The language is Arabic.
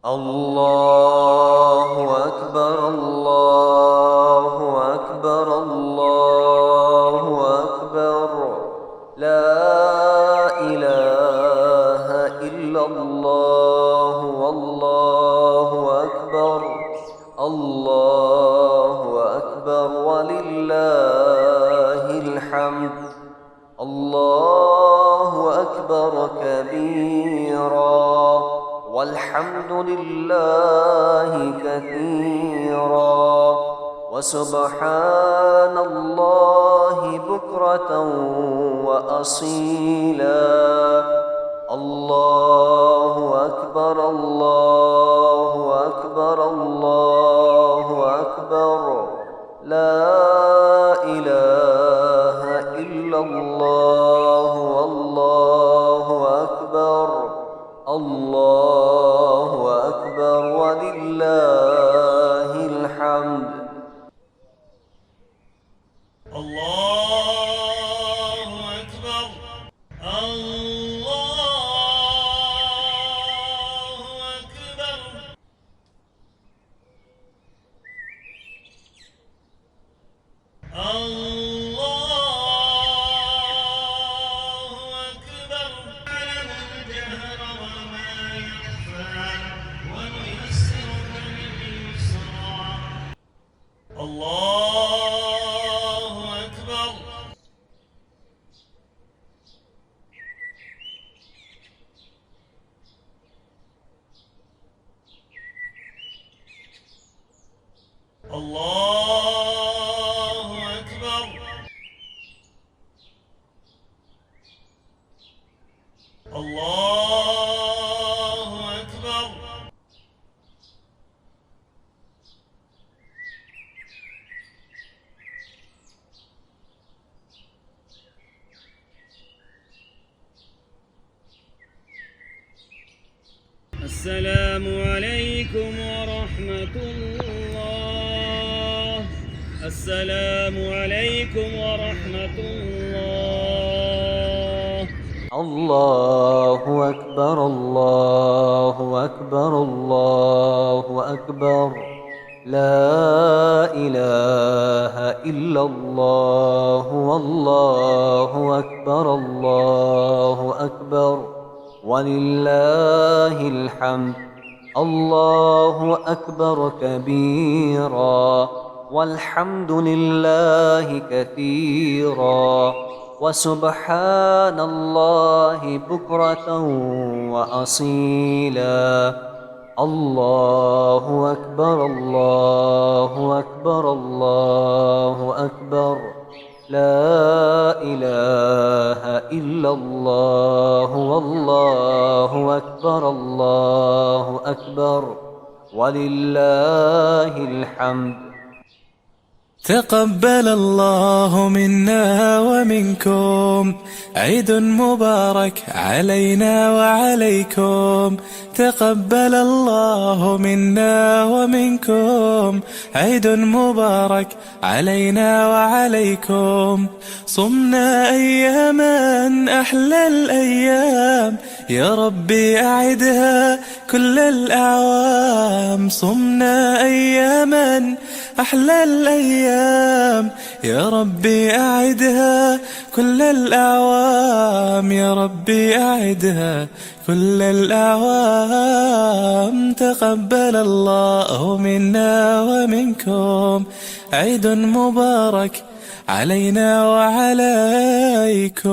الله أكبر الله أكبر الله أكبر. لا إله إلا الله والله أكبر. الله أكبر ولله الحمد. الله أكبر كبيرا والحمد لله كثيرا وسبحان الله بكرة وأصيلا. الله أكبر الله أكبر الله أكبر. لا إله إلا الله والله أكبر. الله أكبر ولله الحمد. الله أكبر. الله أكبر. الله أكبر. يعلم الجهر وما يخفى ونيسرك لليسرى. الله أكبر. الله أكبر. الله أكبر. السلام عليكم ورحمة الله. السلام عليكم ورحمة الله. الله أكبر الله أكبر الله أكبر. لا إله إلا الله والله أكبر الله أكبر ولله الحمد. الله أكبر كبيرا والحمد لله كثيرا وسبحان الله بكرة وأصيلا. الله أكبر الله أكبر الله أكبر. لا إله إلا الله والله أكبر الله أكبر ولله الحمد. تقبل الله منا ومنكم عيد مبارك علينا وعليكم. تقبل الله منا ومنكم عيد مبارك علينا وعليكم. صمنا أياما أحلى الأيام يا ربي أعدها كل الأعوام. صمنا أياما أحلى الأيام يا ربي أعدها كل الأعوام. يا ربي أعدها كل الأعوام. تقبل الله منا ومنكم عيد مبارك علينا وعليكم.